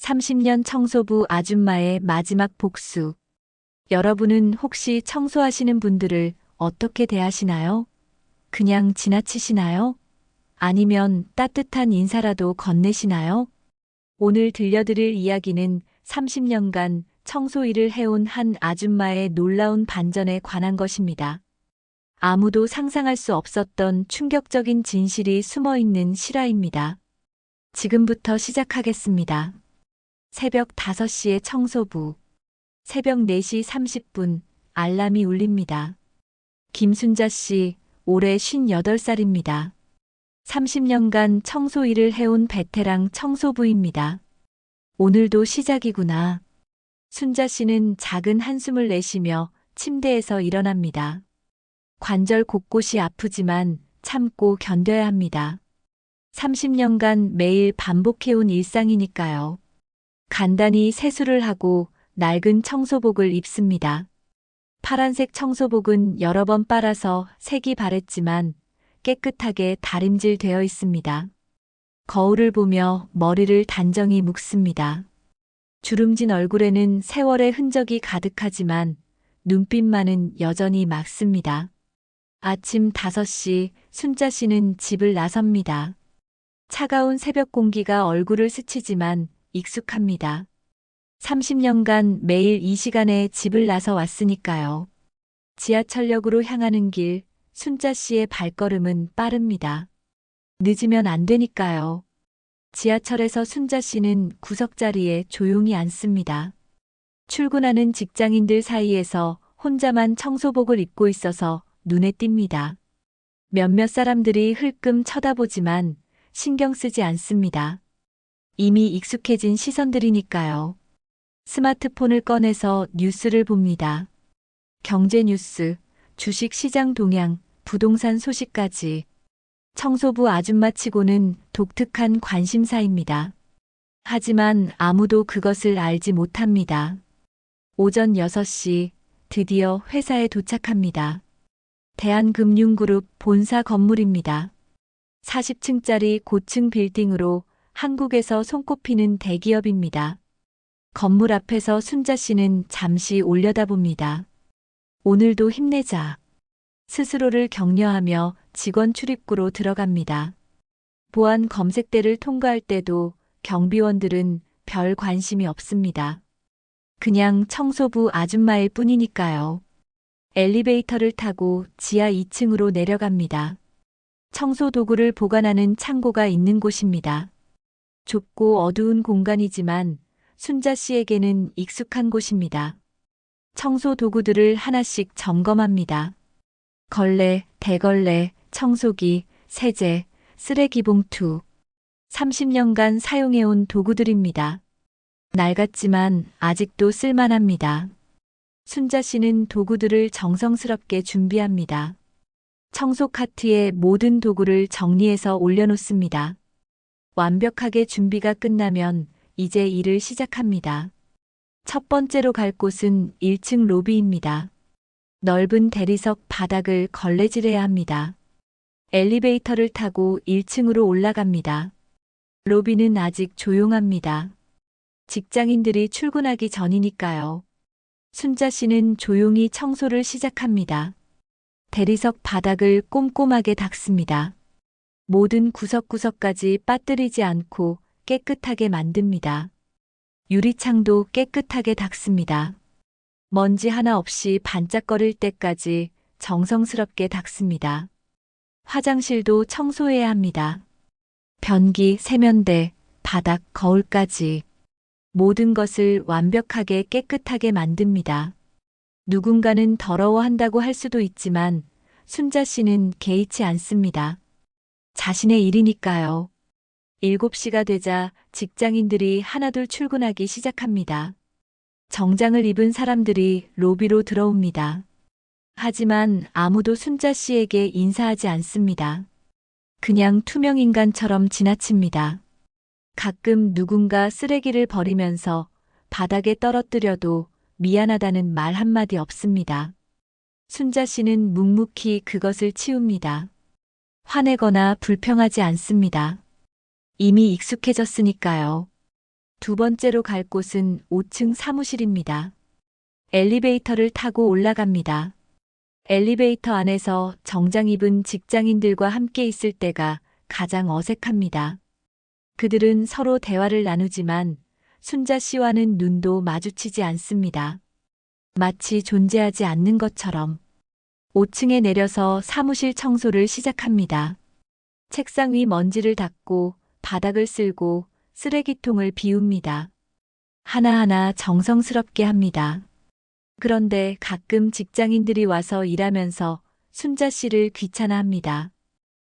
30년 청소부 아줌마의 마지막 복수. 여러분은 혹시 청소하시는 분들을 어떻게 대하시나요? 그냥 지나치시나요? 아니면 따뜻한 인사라도 건네시나요? 오늘 들려드릴 이야기는 30년간 청소 일을 해온 한 아줌마의 놀라운 반전에 관한 것입니다. 아무도 상상할 수 없었던 충격적인 진실이 숨어 있는 실화입니다. 지금부터 시작하겠습니다. 새벽 5시의 청소부. 새벽 4시 30분, 알람이 울립니다. 김순자 씨, 올해 58살입니다. 30년간 청소 일을 해온 베테랑 청소부입니다. 오늘도 시작이구나. 순자 씨는 작은 한숨을 내쉬며 침대에서 일어납니다. 관절 곳곳이 아프지만 참고 견뎌야 합니다. 30년간 매일 반복해온 일상이니까요. 간단히 세수를 하고 낡은 청소복을 입습니다. 파란색 청소복은 여러 번 빨아서 색이 바랬지만 깨끗하게 다림질되어 있습니다. 거울을 보며 머리를 단정히 묶습니다. 주름진 얼굴에는 세월의 흔적이 가득하지만 눈빛만은 여전히 맑습니다. 아침 5시 순자 씨는 집을 나섭니다. 차가운 새벽 공기가 얼굴을 스치지만 익숙합니다. 30년간 매일 이 시간에 집을 나서 왔으니까요. 지하철역으로 향하는 길, 순자 씨의 발걸음은 빠릅니다. 늦으면 안 되니까요. 지하철에서 순자 씨는 구석자리에 조용히 앉습니다. 출근하는 직장인들 사이에서 혼자만 청소복을 입고 있어서 눈에 띕니다. 몇몇 사람들이 흘끔 쳐다보지만 신경 쓰지 않습니다. 이미 익숙해진 시선들이니까요. 스마트폰을 꺼내서 뉴스를 봅니다. 경제 뉴스, 주식 시장 동향, 부동산 소식까지. 청소부 아줌마치고는 독특한 관심사입니다. 하지만 아무도 그것을 알지 못합니다. 오전 6시, 드디어 회사에 도착합니다. 대한금융그룹 본사 건물입니다. 40층짜리 고층 빌딩으로 한국에서 손꼽히는 대기업입니다. 건물 앞에서 순자 씨는 잠시 올려다봅니다. 오늘도 힘내자. 스스로를 격려하며 직원 출입구로 들어갑니다. 보안 검색대를 통과할 때도 경비원들은 별 관심이 없습니다. 그냥 청소부 아줌마일 뿐이니까요. 엘리베이터를 타고 지하 2층으로 내려갑니다. 청소 도구를 보관하는 창고가 있는 곳입니다. 좁고 어두운 공간이지만 순자 씨에게는 익숙한 곳입니다. 청소 도구들을 하나씩 점검합니다. 걸레, 대걸레, 청소기, 세제, 쓰레기 봉투. 30년간 사용해온 도구들입니다. 낡았지만 아직도 쓸만합니다. 순자 씨는 도구들을 정성스럽게 준비합니다. 청소 카트에 모든 도구를 정리해서 올려놓습니다. 완벽하게 준비가 끝나면 이제 일을 시작합니다. 첫 번째로 갈 곳은 1층 로비입니다. 넓은 대리석 바닥을 걸레질해야 합니다. 엘리베이터를 타고 1층으로 올라갑니다. 로비는 아직 조용합니다. 직장인들이 출근하기 전이니까요. 순자 씨는 조용히 청소를 시작합니다. 대리석 바닥을 꼼꼼하게 닦습니다. 모든 구석구석까지 빠뜨리지 않고 깨끗하게 만듭니다. 유리창도 깨끗하게 닦습니다. 먼지 하나 없이 반짝거릴 때까지 정성스럽게 닦습니다. 화장실도 청소해야 합니다. 변기, 세면대, 바닥, 거울까지 모든 것을 완벽하게 깨끗하게 만듭니다. 누군가는 더러워한다고 할 수도 있지만 순자 씨는 개의치 않습니다. 자신의 일이니까요. 7시가 되자 직장인들이 하나둘 출근하기 시작합니다. 정장을 입은 사람들이 로비로 들어옵니다. 하지만 아무도 순자 씨에게 인사하지 않습니다. 그냥 투명 인간처럼 지나칩니다. 가끔 누군가 쓰레기를 버리면서 바닥에 떨어뜨려도 미안하다는 말 한마디 없습니다. 순자 씨는 묵묵히 그것을 치웁니다. 화내거나 불평하지 않습니다. 이미 익숙해졌으니까요. 두 번째로 갈 곳은 5층 사무실입니다. 엘리베이터를 타고 올라갑니다. 엘리베이터 안에서 정장 입은 직장인들과 함께 있을 때가 가장 어색합니다. 그들은 서로 대화를 나누지만 순자 씨와는 눈도 마주치지 않습니다. 마치 존재하지 않는 것처럼. 5층에 내려서 사무실 청소를 시작합니다. 책상 위 먼지를 닦고 바닥을 쓸고 쓰레기통을 비웁니다. 하나하나 정성스럽게 합니다. 그런데 가끔 직장인들이 와서 일하면서 순자 씨를 귀찮아합니다.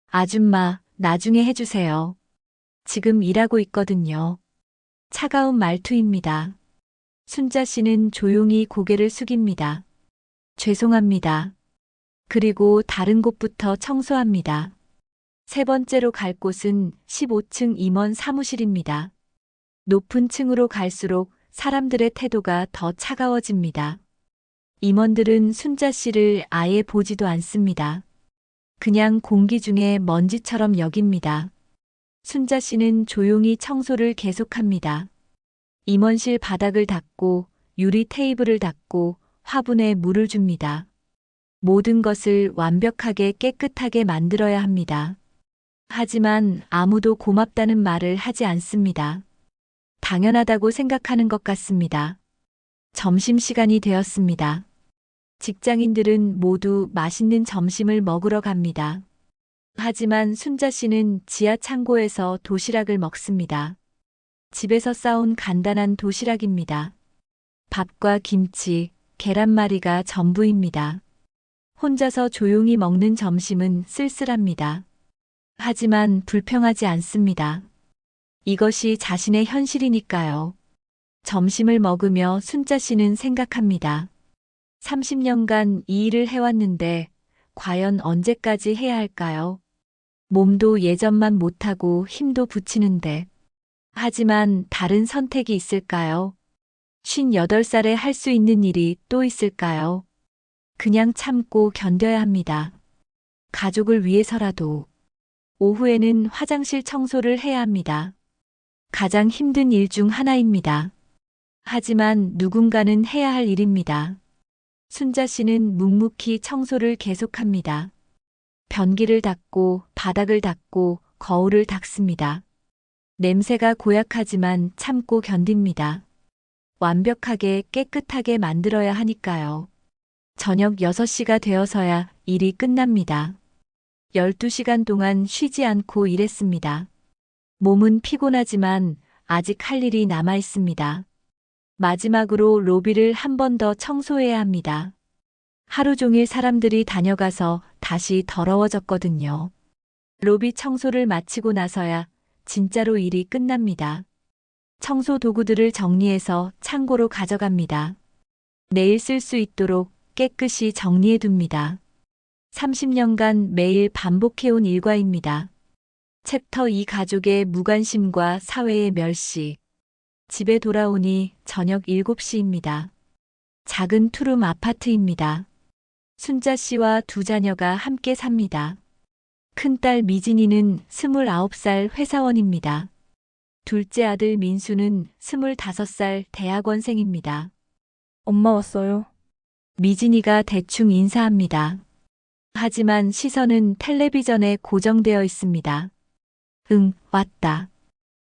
아줌마, 나중에 해주세요. 지금 일하고 있거든요. 차가운 말투입니다. 순자 씨는 조용히 고개를 숙입니다. 죄송합니다. 그리고 다른 곳부터 청소합니다. 세 번째로 갈 곳은 15층 임원 사무실입니다. 높은 층으로 갈수록 사람들의 태도가 더 차가워집니다. 임원들은 순자 씨를 아예 보지도 않습니다. 그냥 공기 중에 먼지처럼 여깁니다. 순자 씨는 조용히 청소를 계속합니다. 임원실 바닥을 닦고 유리 테이블을 닦고 화분에 물을 줍니다. 모든 것을 완벽하게 깨끗하게 만들어야 합니다. 하지만 아무도 고맙다는 말을 하지 않습니다. 당연하다고 생각하는 것 같습니다. 점심시간이 되었습니다. 직장인들은 모두 맛있는 점심을 먹으러 갑니다. 하지만 순자 씨는 지하 창고에서 도시락을 먹습니다. 집에서 싸온 간단한 도시락입니다. 밥과 김치, 계란말이가 전부입니다. 혼자서 조용히 먹는 점심은 쓸쓸합니다. 하지만 불평하지 않습니다. 이것이 자신의 현실이니까요. 점심을 먹으며 순자 씨는 생각합니다. 30년간 이 일을 해왔는데 과연 언제까지 해야 할까요? 몸도 예전만 못하고 힘도 붙이는데. 하지만 다른 선택이 있을까요? 58살에 할 수 있는 일이 또 있을까요? 그냥 참고 견뎌야 합니다. 가족을 위해서라도. 오후에는 화장실 청소를 해야 합니다. 가장 힘든 일 중 하나입니다. 하지만 누군가는 해야 할 일입니다. 순자 씨는 묵묵히 청소를 계속합니다. 변기를 닦고 바닥을 닦고 거울을 닦습니다. 냄새가 고약하지만 참고 견딥니다. 완벽하게 깨끗하게 만들어야 하니까요. 저녁 6시가 되어서야 일이 끝납니다. 12시간 동안 쉬지 않고 일했습니다. 몸은 피곤하지만 아직 할 일이 남아 있습니다. 마지막으로 로비를 한 번 더 청소해야 합니다. 하루 종일 사람들이 다녀가서 다시 더러워졌거든요. 로비 청소를 마치고 나서야 진짜로 일이 끝납니다. 청소 도구들을 정리해서 창고로 가져갑니다. 내일 쓸 수 있도록 깨끗이 정리해 둡니다. 30년간 매일 반복해온 일과입니다. 챕터 2 가족의 무관심과 사회의 멸시. 집에 돌아오니 저녁 7시입니다. 작은 투룸 아파트입니다. 순자 씨와 두 자녀가 함께 삽니다. 큰딸 미진이는 29살 회사원입니다. 둘째 아들 민수는 25살 대학원생입니다. 엄마 왔어요. 미진이가 대충 인사합니다. 하지만 시선은 텔레비전에 고정되어 있습니다. 응, 왔다.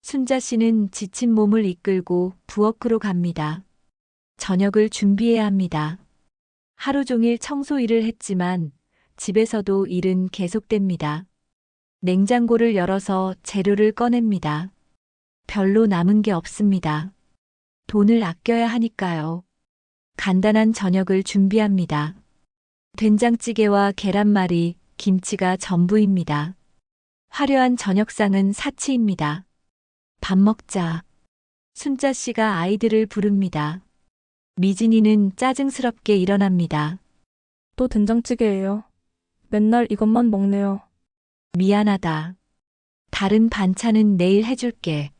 순자 씨는 지친 몸을 이끌고 부엌으로 갑니다. 저녁을 준비해야 합니다. 하루 종일 청소 일을 했지만 집에서도 일은 계속됩니다. 냉장고를 열어서 재료를 꺼냅니다. 별로 남은 게 없습니다. 돈을 아껴야 하니까요. 간단한 저녁을 준비합니다. 된장찌개와 계란말이, 김치가 전부입니다. 화려한 저녁상은 사치입니다. 밥 먹자. 순자 씨가 아이들을 부릅니다. 미진이는 짜증스럽게 일어납니다. 또 된장찌개예요. 맨날 이것만 먹네요. 미안하다. 다른 반찬은 내일 해줄게.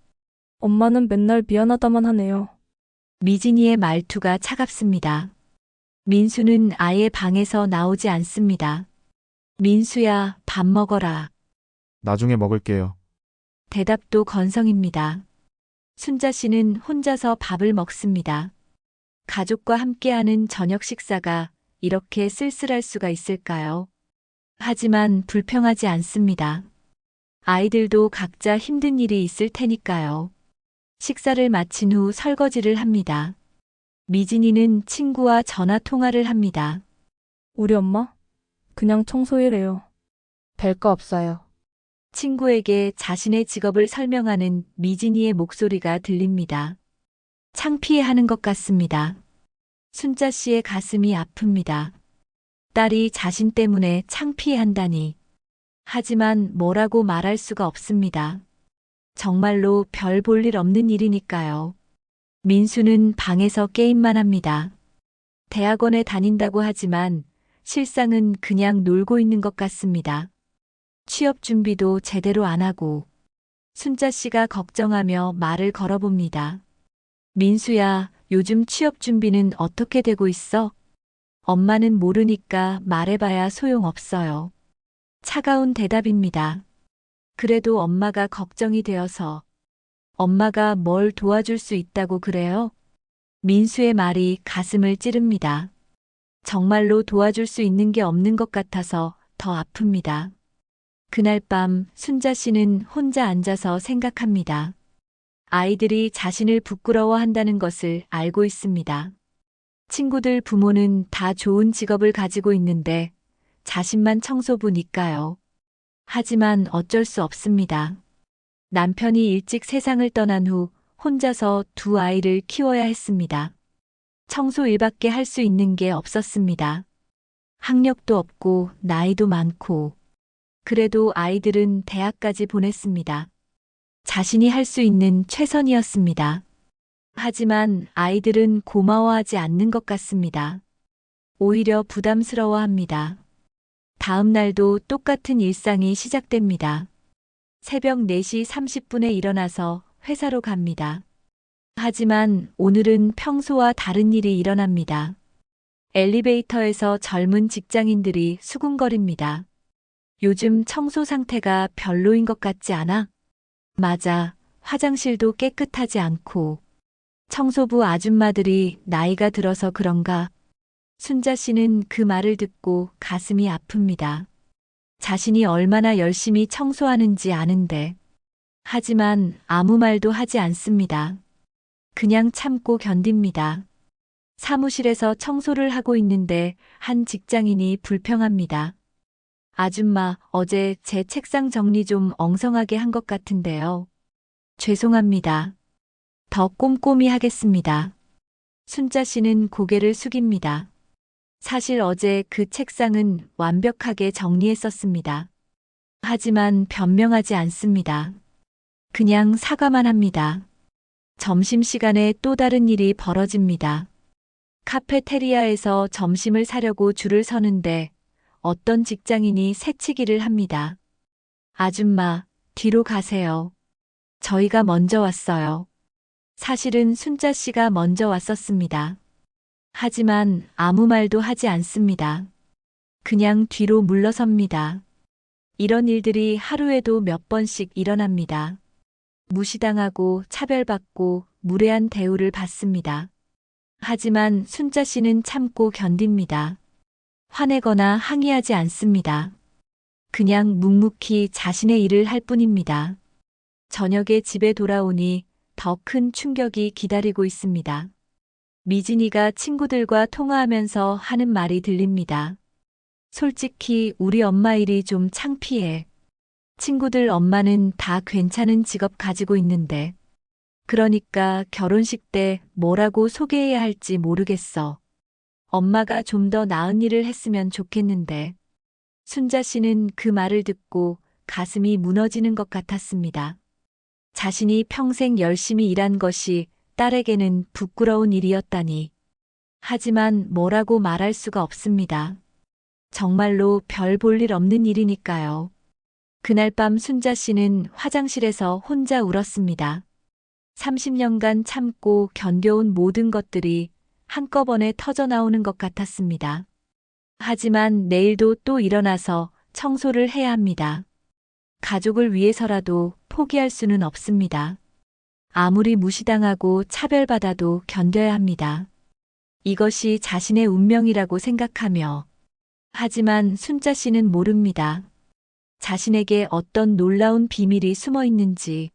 엄마는 맨날 미안하다만 하네요. 미진이의 말투가 차갑습니다. 민수는 아예 방에서 나오지 않습니다. 민수야, 밥 먹어라. 나중에 먹을게요. 대답도 건성입니다. 순자 씨는 혼자서 밥을 먹습니다. 가족과 함께하는 저녁 식사가 이렇게 쓸쓸할 수가 있을까요? 하지만 불평하지 않습니다. 아이들도 각자 힘든 일이 있을 테니까요. 식사를 마친 후 설거지를 합니다. 미진이는 친구와 전화 통화를 합니다. 우리 엄마? 그냥 청소일해요. 별거 없어요. 친구에게 자신의 직업을 설명하는 미진이의 목소리가 들립니다. 창피해하는 것 같습니다. 순자 씨의 가슴이 아픕니다. 딸이 자신 때문에 창피해한다니. 하지만 뭐라고 말할 수가 없습니다. 정말로 별 볼 일 없는 일이니까요. 민수는 방에서 게임만 합니다. 대학원에 다닌다고 하지만 실상은 그냥 놀고 있는 것 같습니다. 취업 준비도 제대로 안 하고. 순자 씨가 걱정하며 말을 걸어봅니다. 민수야, 요즘 취업 준비는 어떻게 되고 있어? 엄마는 모르니까 말해봐야 소용없어요. 차가운 대답입니다. 그래도 엄마가 걱정이 되어서. 엄마가 뭘 도와줄 수 있다고 그래요? 민수의 말이 가슴을 찌릅니다. 정말로 도와줄 수 있는 게 없는 것 같아서 더 아픕니다. 그날 밤 순자 씨는 혼자 앉아서 생각합니다. 아이들이 자신을 부끄러워한다는 것을 알고 있습니다. 친구들 부모는 다 좋은 직업을 가지고 있는데 자신만 청소부니까요. 하지만 어쩔 수 없습니다. 남편이 일찍 세상을 떠난 후 혼자서 두 아이를 키워야 했습니다. 청소 일밖에 할 수 있는 게 없었습니다. 학력도 없고 나이도 많고. 그래도 아이들은 대학까지 보냈습니다. 자신이 할 수 있는 최선이었습니다. 하지만 아이들은 고마워하지 않는 것 같습니다. 오히려 부담스러워합니다. 다음 날도 똑같은 일상이 시작됩니다. 새벽 4시 30분에 일어나서 회사로 갑니다. 하지만 오늘은 평소와 다른 일이 일어납니다. 엘리베이터에서 젊은 직장인들이 수군거립니다. 요즘 청소 상태가 별로인 것 같지 않아? 맞아, 화장실도 깨끗하지 않고. 청소부 아줌마들이 나이가 들어서 그런가? 순자 씨는 그 말을 듣고 가슴이 아픕니다. 자신이 얼마나 열심히 청소하는지 아는데. 하지만 아무 말도 하지 않습니다. 그냥 참고 견딥니다. 사무실에서 청소를 하고 있는데 한 직장인이 불평합니다. 아줌마, 어제 제 책상 정리 좀 엉성하게 한 것 같은데요. 죄송합니다. 더 꼼꼼히 하겠습니다. 순자 씨는 고개를 숙입니다. 사실 어제 그 책상은 완벽하게 정리했었습니다. 하지만 변명하지 않습니다. 그냥 사과만 합니다. 점심시간에 또 다른 일이 벌어집니다. 카페테리아에서 점심을 사려고 줄을 서는데 어떤 직장인이 새치기를 합니다. 아줌마, 뒤로 가세요. 저희가 먼저 왔어요. 사실은 순자 씨가 먼저 왔었습니다. 하지만 아무 말도 하지 않습니다. 그냥 뒤로 물러섭니다. 이런 일들이 하루에도 몇 번씩 일어납니다. 무시당하고 차별받고 무례한 대우를 받습니다. 하지만 순자 씨는 참고 견딥니다. 화내거나 항의하지 않습니다. 그냥 묵묵히 자신의 일을 할 뿐입니다. 저녁에 집에 돌아오니 더 큰 충격이 기다리고 있습니다. 미진이가 친구들과 통화하면서 하는 말이 들립니다. 솔직히 우리 엄마 일이 좀 창피해. 친구들 엄마는 다 괜찮은 직업 가지고 있는데. 그러니까 결혼식 때 뭐라고 소개해야 할지 모르겠어. 엄마가 좀 더 나은 일을 했으면 좋겠는데. 순자 씨는 그 말을 듣고 가슴이 무너지는 것 같았습니다. 자신이 평생 열심히 일한 것이 딸에게는 부끄러운 일이었다니. 하지만 뭐라고 말할 수가 없습니다. 정말로 별 볼 일 없는 일이니까요. 그날 밤 순자 씨는 화장실에서 혼자 울었습니다. 30년간 참고 견뎌온 모든 것들이 한꺼번에 터져나오는 것 같았습니다. 하지만 내일도 또 일어나서 청소를 해야 합니다. 가족을 위해서라도 포기할 수는 없습니다. 아무리 무시당하고 차별받아도 견뎌야 합니다. 이것이 자신의 운명이라고 생각하며. 하지만 순자 씨는 모릅니다. 자신에게 어떤 놀라운 비밀이 숨어 있는지,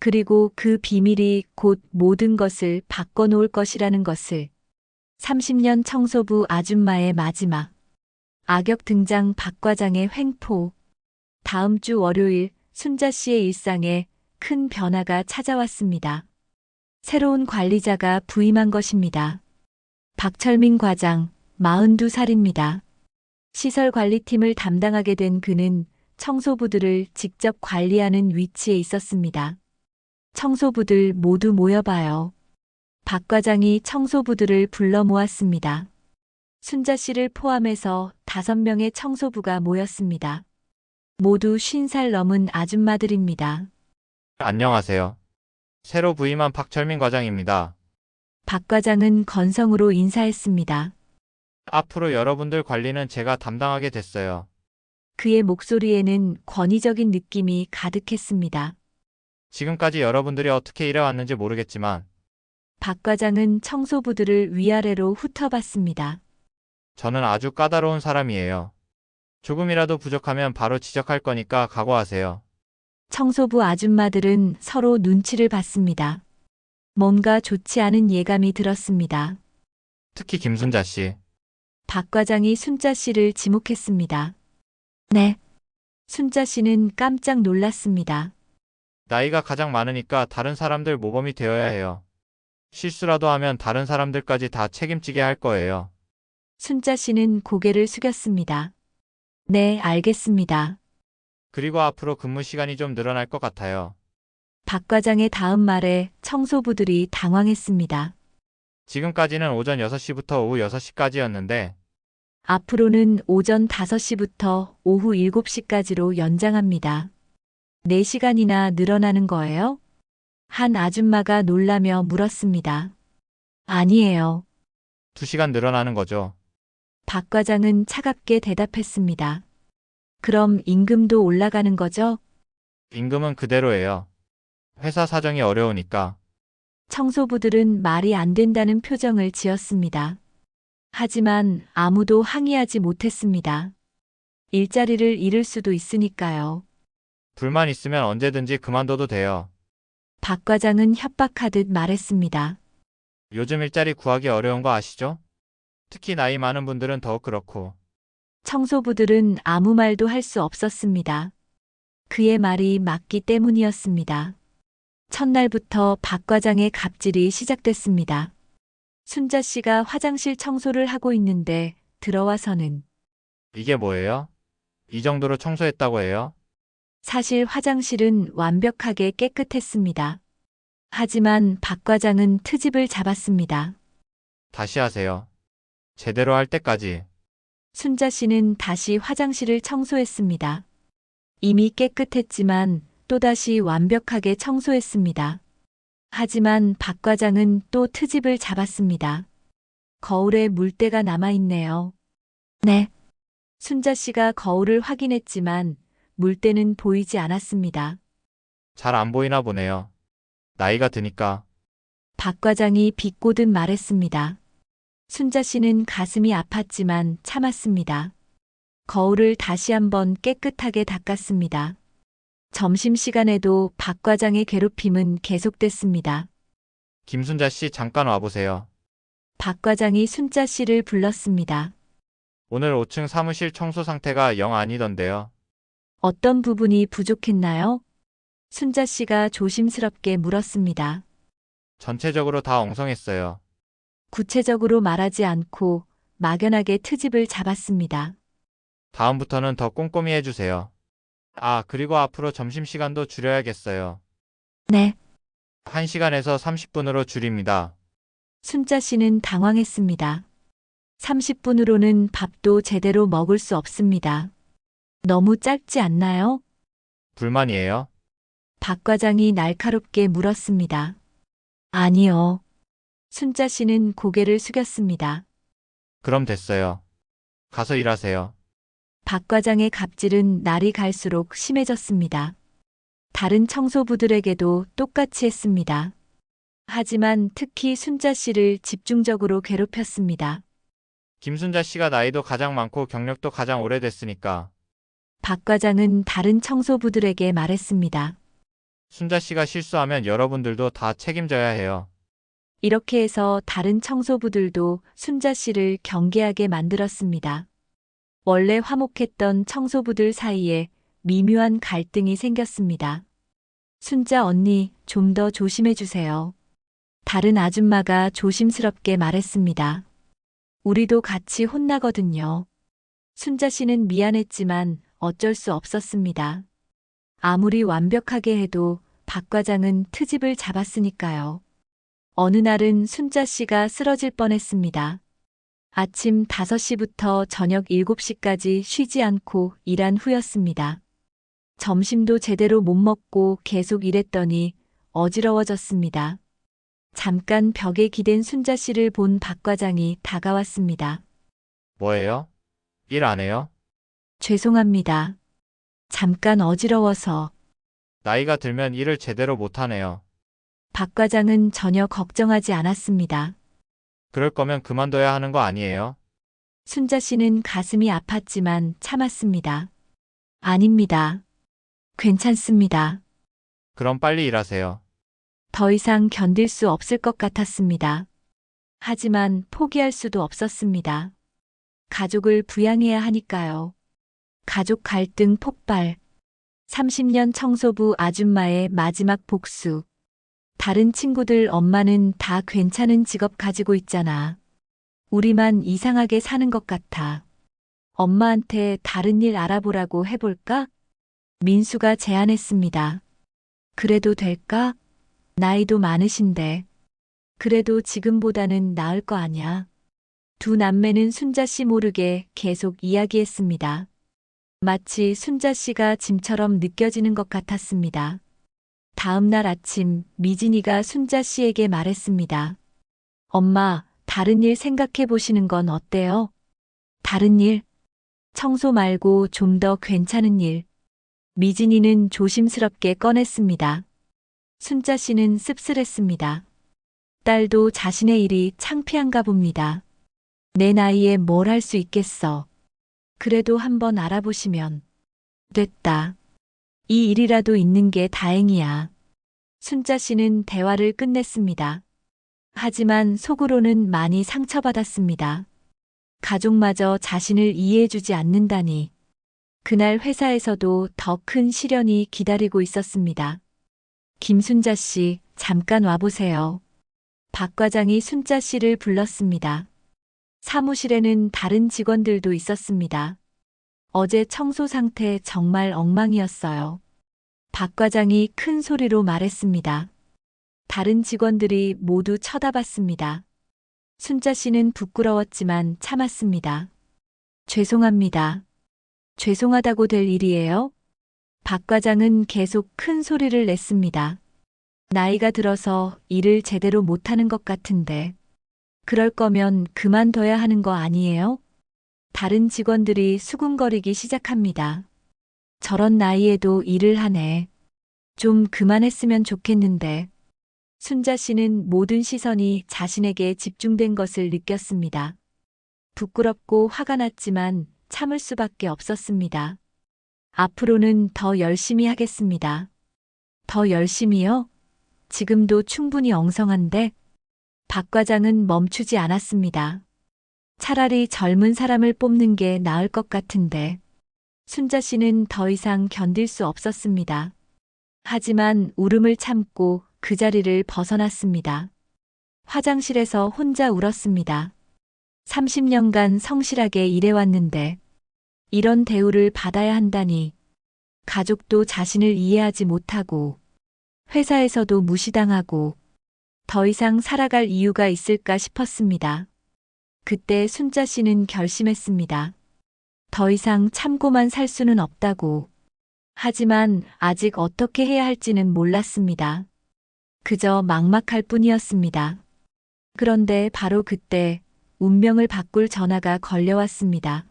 그리고 그 비밀이 곧 모든 것을 바꿔놓을 것이라는 것을. 30년 청소부 아줌마의 마지막. 악역 등장 박 과장의 횡포. 다음 주 월요일 순자 씨의 일상에 큰 변화가 찾아왔습니다. 새로운 관리자가 부임한 것입니다. 박철민 과장, 42살입니다. 시설관리팀을 담당하게 된 그는 청소부들을 직접 관리하는 위치에 있었습니다. 청소부들 모두 모여봐요. 박 과장이 청소부들을 불러 모았습니다. 순자 씨를 포함해서 5명의 청소부가 모였습니다. 모두 50살 넘은 아줌마들입니다. 안녕하세요. 새로 부임한 박철민 과장입니다. 박 과장은 건성으로 인사했습니다. 앞으로 여러분들 관리는 제가 담당하게 됐어요. 그의 목소리에는 권위적인 느낌이 가득했습니다. 지금까지 여러분들이 어떻게 일해왔는지 모르겠지만 박 과장은 청소부들을 위아래로 훑어봤습니다. 저는 아주 까다로운 사람이에요. 조금이라도 부족하면 바로 지적할 거니까 각오하세요. 청소부 아줌마들은 서로 눈치를 봤습니다. 뭔가 좋지 않은 예감이 들었습니다. 특히 김순자 씨. 박 과장이 순자 씨를 지목했습니다. 네. 순자 씨는 깜짝 놀랐습니다. 나이가 가장 많으니까 다른 사람들 모범이 되어야 해요. 실수라도 하면 다른 사람들까지 다 책임지게 할 거예요. 순자 씨는 고개를 숙였습니다. 네, 알겠습니다. 그리고 앞으로 근무 시간이 좀 늘어날 것 같아요. 박 과장의 다음 말에 청소부들이 당황했습니다. 지금까지는 오전 6시부터 오후 6시까지였는데 앞으로는 오전 5시부터 오후 7시까지로 연장합니다. 4시간이나 늘어나는 거예요? 한 아줌마가 놀라며 물었습니다. 아니에요. 2시간 늘어나는 거죠. 박 과장은 차갑게 대답했습니다. 그럼 임금도 올라가는 거죠? 임금은 그대로예요. 회사 사정이 어려우니까. 청소부들은 말이 안 된다는 표정을 지었습니다. 하지만 아무도 항의하지 못했습니다. 일자리를 잃을 수도 있으니까요. 불만 있으면 언제든지 그만둬도 돼요. 박 과장은 협박하듯 말했습니다. 요즘 일자리 구하기 어려운 거 아시죠? 특히 나이 많은 분들은 더욱 그렇고. 청소부들은 아무 말도 할 수 없었습니다. 그의 말이 맞기 때문이었습니다. 첫날부터 박 과장의 갑질이 시작됐습니다. 순자 씨가 화장실 청소를 하고 있는데 들어와서는 이게 뭐예요? 이 정도로 청소했다고 해요? 사실 화장실은 완벽하게 깨끗했습니다. 하지만 박 과장은 트집을 잡았습니다. 다시 하세요. 제대로 할 때까지. 순자 씨는 다시 화장실을 청소했습니다. 이미 깨끗했지만 또다시 완벽하게 청소했습니다. 하지만 박 과장은 또 트집을 잡았습니다. 거울에 물때가 남아있네요. 네. 순자 씨가 거울을 확인했지만 물때는 보이지 않았습니다. 잘 안 보이나 보네요. 나이가 드니까. 박 과장이 비꼬듯 말했습니다. 순자 씨는 가슴이 아팠지만 참았습니다. 거울을 다시 한번 깨끗하게 닦았습니다. 점심시간에도 박 과장의 괴롭힘은 계속됐습니다. 김순자 씨 잠깐 와보세요. 박 과장이 순자 씨를 불렀습니다. 오늘 5층 사무실 청소 상태가 영 아니던데요. 어떤 부분이 부족했나요? 순자 씨가 조심스럽게 물었습니다. 전체적으로 다 엉성했어요. 구체적으로 말하지 않고 막연하게 트집을 잡았습니다. 다음부터는 더 꼼꼼히 해주세요. 아, 그리고 앞으로 점심시간도 줄여야겠어요. 네. 1시간에서 30분으로 줄입니다. 순자 씨는 당황했습니다. 30분으로는 밥도 제대로 먹을 수 없습니다. 너무 짧지 않나요? 불만이에요? 박 과장이 날카롭게 물었습니다. 아니요. 순자 씨는 고개를 숙였습니다. 그럼 됐어요. 가서 일하세요. 박 과장의 갑질은 날이 갈수록 심해졌습니다. 다른 청소부들에게도 똑같이 했습니다. 하지만 특히 순자 씨를 집중적으로 괴롭혔습니다. 김순자 씨가 나이도 가장 많고 경력도 가장 오래됐으니까 박 과장은 다른 청소부들에게 말했습니다. 순자 씨가 실수하면 여러분들도 다 책임져야 해요. 이렇게 해서 다른 청소부들도 순자 씨를 경계하게 만들었습니다. 원래 화목했던 청소부들 사이에 미묘한 갈등이 생겼습니다. 순자 언니, 좀 더 조심해 주세요. 다른 아줌마가 조심스럽게 말했습니다. 우리도 같이 혼나거든요. 순자 씨는 미안했지만 어쩔 수 없었습니다. 아무리 완벽하게 해도 박 과장은 트집을 잡았으니까요. 어느 날은 순자 씨가 쓰러질 뻔했습니다. 아침 5시부터 저녁 7시까지 쉬지 않고 일한 후였습니다. 점심도 제대로 못 먹고 계속 일했더니 어지러워졌습니다. 잠깐 벽에 기댄 순자 씨를 본 박 과장이 다가왔습니다. 뭐예요? 일 안 해요? 죄송합니다. 잠깐 어지러워서. 나이가 들면 일을 제대로 못하네요. 박 과장은 전혀 걱정하지 않았습니다. 그럴 거면 그만둬야 하는 거 아니에요? 순자 씨는 가슴이 아팠지만 참았습니다. 아닙니다. 괜찮습니다. 그럼 빨리 일하세요. 더 이상 견딜 수 없을 것 같았습니다. 하지만 포기할 수도 없었습니다. 가족을 부양해야 하니까요. 가족 갈등 폭발. 30년 청소부 아줌마의 마지막 복수. 다른 친구들 엄마는 다 괜찮은 직업 가지고 있잖아. 우리만 이상하게 사는 것 같아. 엄마한테 다른 일 알아보라고 해볼까? 민수가 제안했습니다. 그래도 될까? 나이도 많으신데. 그래도 지금보다는 나을 거 아냐. 두 남매는 순자 씨 모르게 계속 이야기했습니다. 마치 순자 씨가 짐처럼 느껴지는 것 같았습니다. 다음 날 아침 미진이가 순자 씨에게 말했습니다. 엄마, 다른 일 생각해 보시는 건 어때요? 다른 일? 청소 말고 좀 더 괜찮은 일. 미진이는 조심스럽게 꺼냈습니다. 순자 씨는 씁쓸했습니다. 딸도 자신의 일이 창피한가 봅니다. 내 나이에 뭘 할 수 있겠어. 그래도 한번 알아보시면. 됐다. 이 일이라도 있는 게 다행이야. 순자 씨는 대화를 끝냈습니다. 하지만 속으로는 많이 상처받았습니다. 가족마저 자신을 이해해주지 않는다니. 그날 회사에서도 더 큰 시련이 기다리고 있었습니다. 김순자 씨, 잠깐 와보세요. 박 과장이 순자 씨를 불렀습니다. 사무실에는 다른 직원들도 있었습니다. 어제 청소 상태 정말 엉망이었어요. 박 과장이 큰 소리로 말했습니다. 다른 직원들이 모두 쳐다봤습니다. 순자 씨는 부끄러웠지만 참았습니다. 죄송합니다. 죄송하다고 될 일이에요? 박 과장은 계속 큰 소리를 냈습니다. 나이가 들어서 일을 제대로 못하는 것 같은데. 그럴 거면 그만둬야 하는 거 아니에요? 다른 직원들이 수군거리기 시작합니다. 저런 나이에도 일을 하네. 좀 그만했으면 좋겠는데. 순자 씨는 모든 시선이 자신에게 집중된 것을 느꼈습니다. 부끄럽고 화가 났지만 참을 수밖에 없었습니다. 앞으로는 더 열심히 하겠습니다. 더 열심히요? 지금도 충분히 엉성한데? 박 과장은 멈추지 않았습니다. 차라리 젊은 사람을 뽑는 게 나을 것 같은데. 순자 씨는 더 이상 견딜 수 없었습니다. 하지만 울음을 참고 그 자리를 벗어났습니다. 화장실에서 혼자 울었습니다. 30년간 성실하게 일해왔는데 이런 대우를 받아야 한다니. 가족도 자신을 이해하지 못하고 회사에서도 무시당하고 더 이상 살아갈 이유가 있을까 싶었습니다. 그때 순자 씨는 결심했습니다. 더 이상 참고만 살 수는 없다고. 하지만 아직 어떻게 해야 할지는 몰랐습니다. 그저 막막할 뿐이었습니다. 그런데 바로 그때 운명을 바꿀 전화가 걸려왔습니다.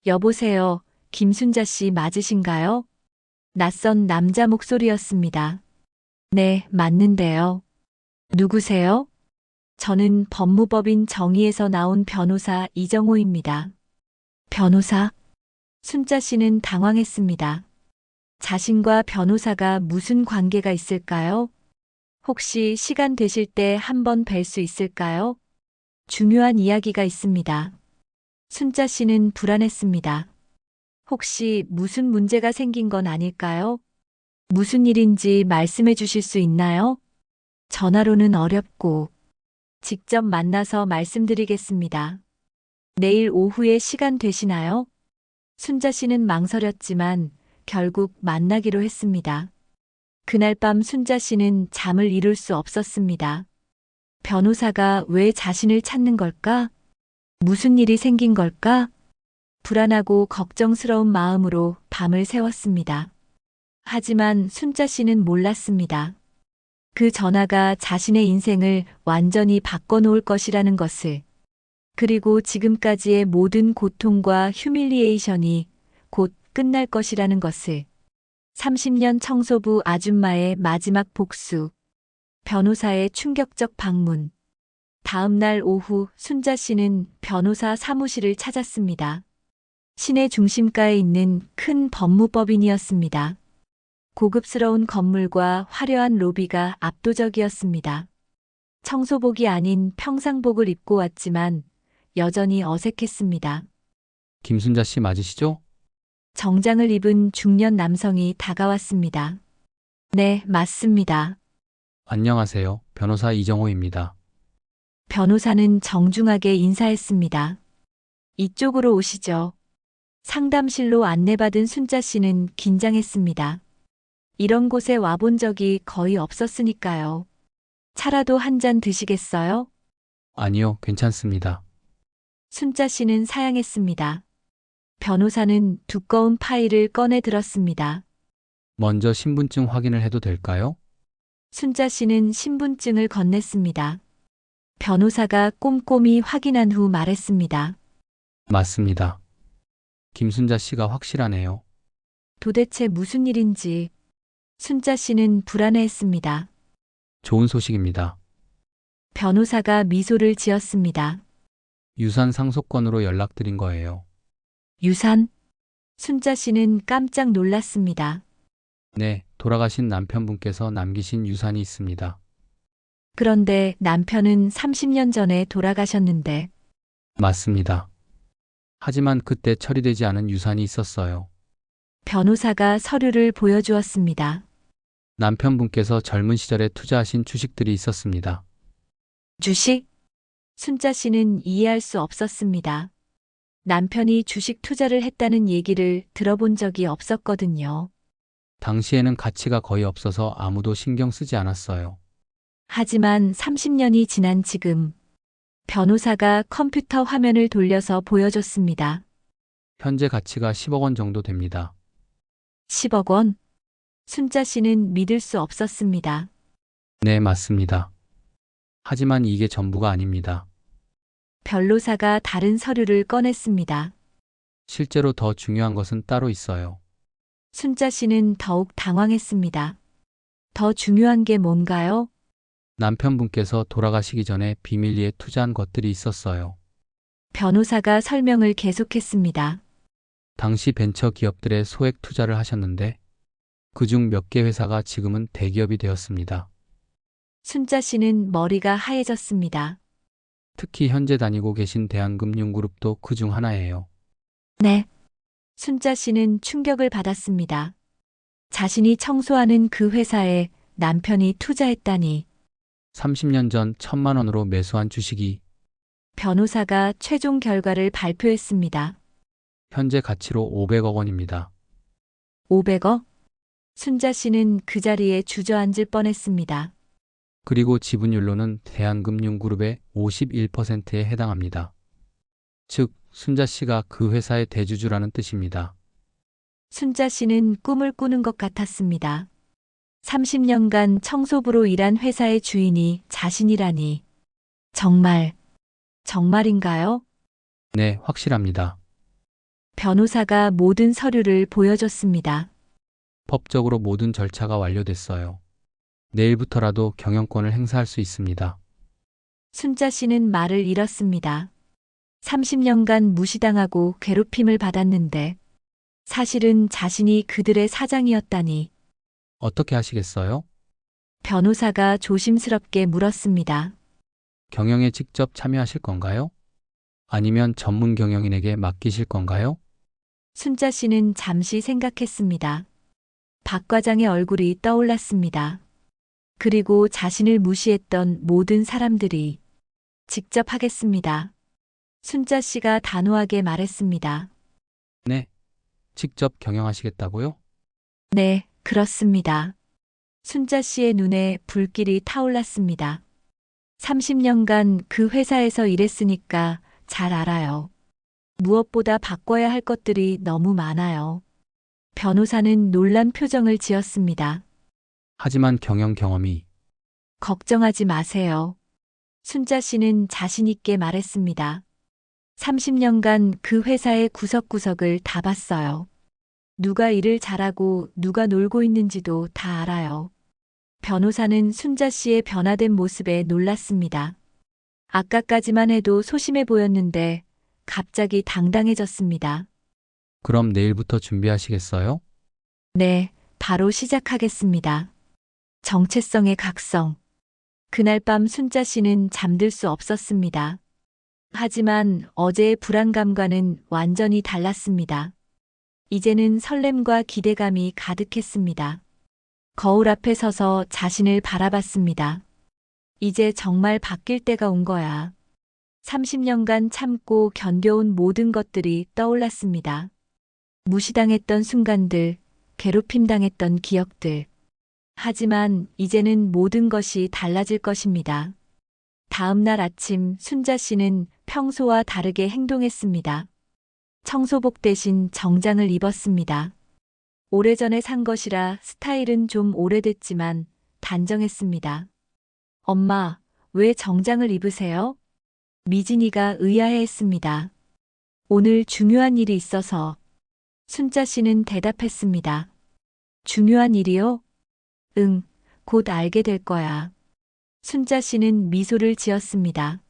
여보세요, 김순자 씨 맞으신가요? 낯선 남자 목소리였습니다. 네, 맞는데요. 누구세요? 저는 법무법인 정의에서 나온 변호사 이정호입니다. 변호사? 순자 씨는 당황했습니다. 자신과 변호사가 무슨 관계가 있을까요? 혹시 시간 되실 때 한번 뵐 수 있을까요? 중요한 이야기가 있습니다. 순자 씨는 불안했습니다. 혹시 무슨 문제가 생긴 건 아닐까요? 무슨 일인지 말씀해 주실 수 있나요? 전화로는 어렵고 직접 만나서 말씀드리겠습니다. 내일 오후에 시간 되시나요? 순자 씨는 망설였지만 결국 만나기로 했습니다. 그날 밤 순자 씨는 잠을 이룰 수 없었습니다. 변호사가 왜 자신을 찾는 걸까? 무슨 일이 생긴 걸까? 불안하고 걱정스러운 마음으로 밤을 새웠습니다. 하지만 순자 씨는 몰랐습니다. 그 전화가 자신의 인생을 완전히 바꿔놓을 것이라는 것을, 그리고 지금까지의 모든 고통과 휴밀리에이션이 곧 끝날 것이라는 것을. 30년 청소부 아줌마의 마지막 복수. 변호사의 충격적 방문. 다음 날 오후 순자 씨는 변호사 사무실을 찾았습니다. 시내 중심가에 있는 큰 법무법인이었습니다. 고급스러운 건물과 화려한 로비가 압도적이었습니다. 청소복이 아닌 평상복을 입고 왔지만 여전히 어색했습니다. 김순자 씨 맞으시죠? 정장을 입은 중년 남성이 다가왔습니다. 네, 맞습니다. 안녕하세요. 변호사 이정호입니다. 변호사는 정중하게 인사했습니다. 이쪽으로 오시죠. 상담실로 안내받은 순자 씨는 긴장했습니다. 이런 곳에 와본 적이 거의 없었으니까요. 차라도 한 잔 드시겠어요? 아니요, 괜찮습니다. 순자 씨는 사양했습니다. 변호사는 두꺼운 파일을 꺼내 들었습니다. 먼저 신분증 확인을 해도 될까요? 순자 씨는 신분증을 건넸습니다. 변호사가 꼼꼼히 확인한 후 말했습니다. 맞습니다. 김순자 씨가 확실하네요. 도대체 무슨 일인지 순자 씨는 불안해했습니다. 좋은 소식입니다. 변호사가 미소를 지었습니다. 유산 상속건으로 연락드린 거예요. 유산? 순자 씨는 깜짝 놀랐습니다. 네, 돌아가신 남편분께서 남기신 유산이 있습니다. 그런데 남편은 30년 전에 돌아가셨는데 맞습니다. 하지만 그때 처리되지 않은 유산이 있었어요. 변호사가 서류를 보여주었습니다. 남편분께서 젊은 시절에 투자하신 주식들이 있었습니다. 주식? 순자 씨는 이해할 수 없었습니다. 남편이 주식 투자를 했다는 얘기를 들어본 적이 없었거든요. 당시에는 가치가 거의 없어서 아무도 신경 쓰지 않았어요. 하지만 30년이 지난 지금 변호사가 컴퓨터 화면을 돌려서 보여줬습니다. 현재 가치가 10억 원 정도 됩니다. 10억 원? 순자 씨는 믿을 수 없었습니다. 네, 맞습니다. 하지만 이게 전부가 아닙니다. 변호사가 다른 서류를 꺼냈습니다. 실제로 더 중요한 것은 따로 있어요. 순자 씨는 더욱 당황했습니다. 더 중요한 게 뭔가요? 남편분께서 돌아가시기 전에 비밀리에 투자한 것들이 있었어요. 변호사가 설명을 계속했습니다. 당시 벤처 기업들에 소액 투자를 하셨는데 그중 몇 개 회사가 지금은 대기업이 되었습니다. 순자 씨는 머리가 하얘졌습니다. 특히 현재 다니고 계신 대한금융그룹도 그중 하나예요. 네. 순자 씨는 충격을 받았습니다. 자신이 청소하는 그 회사에 남편이 투자했다니. 30년 전 1,000만 원으로 매수한 주식이 변호사가 최종 결과를 발표했습니다. 현재 가치로 500억 원입니다. 500억? 순자 씨는 그 자리에 주저앉을 뻔했습니다. 그리고 지분율로는 대한금융그룹의 51%에 해당합니다. 즉, 순자 씨가 그 회사의 대주주라는 뜻입니다. 순자 씨는 꿈을 꾸는 것 같았습니다. 30년간 청소부로 일한 회사의 주인이 자신이라니. 정말인가요? 네, 확실합니다. 변호사가 모든 서류를 보여줬습니다. 법적으로 모든 절차가 완료됐어요. 내일부터라도 경영권을 행사할 수 있습니다. 순자 씨는 말을 잃었습니다. 30년간 무시당하고 괴롭힘을 받았는데 사실은 자신이 그들의 사장이었다니. 어떻게 하시겠어요? 변호사가 조심스럽게 물었습니다. 경영에 직접 참여하실 건가요? 아니면 전문 경영인에게 맡기실 건가요? 순자 씨는 잠시 생각했습니다. 박 과장의 얼굴이 떠올랐습니다. 그리고 자신을 무시했던 모든 사람들이 직접 하겠습니다. 순자 씨가 단호하게 말했습니다. 네. 직접 경영하시겠다고요? 네, 그렇습니다. 순자 씨의 눈에 불길이 타올랐습니다. 30년간 그 회사에서 일했으니까 잘 알아요. 무엇보다 바꿔야 할 것들이 너무 많아요. 변호사는 놀란 표정을 지었습니다. 하지만 경영 경험이 걱정하지 마세요. 순자 씨는 자신있게 말했습니다. 30년간 그 회사의 구석구석을 다 봤어요. 누가 일을 잘하고 누가 놀고 있는지도 다 알아요. 변호사는 순자 씨의 변화된 모습에 놀랐습니다. 아까까지만 해도 소심해 보였는데 갑자기 당당해졌습니다. 그럼 내일부터 준비하시겠어요? 네, 바로 시작하겠습니다. 정체성의 각성. 그날 밤 순자 씨는 잠들 수 없었습니다. 하지만 어제의 불안감과는 완전히 달랐습니다. 이제는 설렘과 기대감이 가득했습니다. 거울 앞에 서서 자신을 바라봤습니다. 이제 정말 바뀔 때가 온 거야. 30년간 참고 견뎌온 모든 것들이 떠올랐습니다. 무시당했던 순간들, 괴롭힘당했던 기억들. 하지만 이제는 모든 것이 달라질 것입니다. 다음 날 아침 순자 씨는 평소와 다르게 행동했습니다. 청소복 대신 정장을 입었습니다. 오래전에 산 것이라 스타일은 좀 오래됐지만 단정했습니다. 엄마, 왜 정장을 입으세요? 미진이가 의아해했습니다. 오늘 중요한 일이 있어서. 순자 씨는 대답했습니다. 중요한 일이요? 응, 곧 알게 될 거야. 순자 씨는 미소를 지었습니다.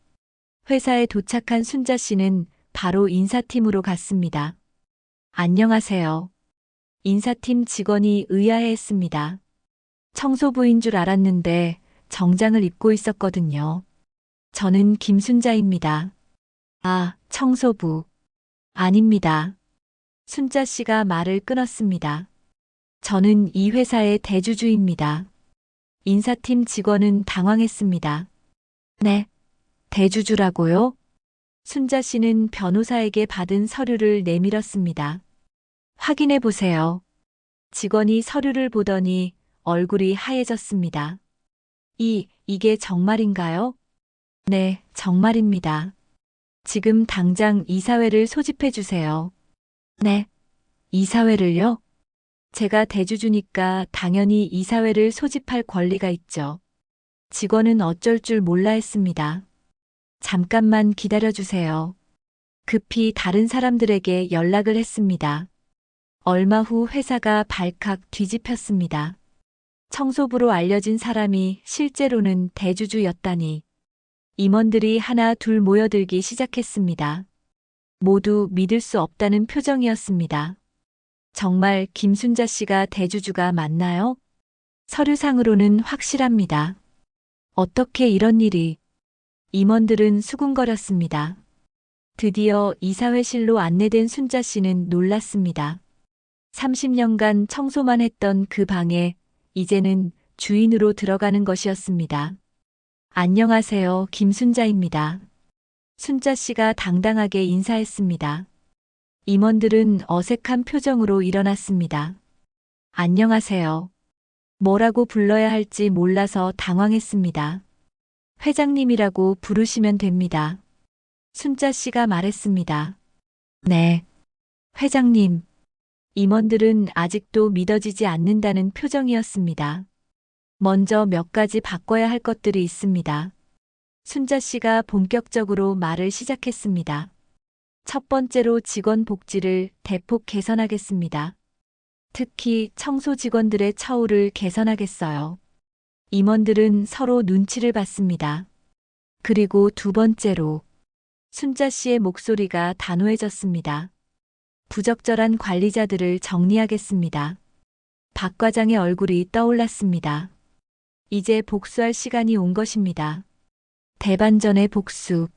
회사에 도착한 순자 씨는 바로 인사팀으로 갔습니다. 안녕하세요. 인사팀 직원이 의아해했습니다. 청소부인 줄 알았는데 정장을 입고 있었거든요. 저는 김순자입니다. 아, 청소부. 아닙니다. 순자 씨가 말을 끊었습니다. 저는 이 회사의 대주주입니다. 인사팀 직원은 당황했습니다. 네, 대주주라고요? 순자 씨는 변호사에게 받은 서류를 내밀었습니다. 확인해 보세요. 직원이 서류를 보더니 얼굴이 하얘졌습니다. 이게 정말인가요? 네, 정말입니다. 지금 당장 이사회를 소집해 주세요. 네, 이사회를요? 제가 대주주니까 당연히 이사회를 소집할 권리가 있죠. 직원은 어쩔 줄 몰라 했습니다. 잠깐만 기다려 주세요. 급히 다른 사람들에게 연락을 했습니다. 얼마 후 회사가 발칵 뒤집혔습니다. 청소부로 알려진 사람이 실제로는 대주주였다니. 임원들이 하나 둘 모여들기 시작했습니다. 모두 믿을 수 없다는 표정이었습니다. 정말 김순자 씨가 대주주가 맞나요? 서류상으로는 확실합니다. 어떻게 이런 일이? 임원들은 수군거렸습니다. 드디어 이사회실로 안내된 순자 씨는 놀랐습니다. 30년간 청소만 했던 그 방에 이제는 주인으로 들어가는 것이었습니다. 안녕하세요, 김순자입니다. 순자 씨가 당당하게 인사했습니다. 임원들은 어색한 표정으로 일어났습니다. 안녕하세요. 뭐라고 불러야 할지 몰라서 당황했습니다. 회장님이라고 부르시면 됩니다. 순자 씨가 말했습니다. 네. 회장님. 임원들은 아직도 믿어지지 않는다는 표정이었습니다. 먼저 몇 가지 바꿔야 할 것들이 있습니다. 순자 씨가 본격적으로 말을 시작했습니다. 첫 번째로 직원 복지를 대폭 개선하겠습니다. 특히 청소 직원들의 처우를 개선하겠어요. 임원들은 서로 눈치를 봤습니다. 그리고 두 번째로 순자 씨의 목소리가 단호해졌습니다. 부적절한 관리자들을 정리하겠습니다. 박 과장의 얼굴이 떠올랐습니다. 이제 복수할 시간이 온 것입니다. 대반전의 복수.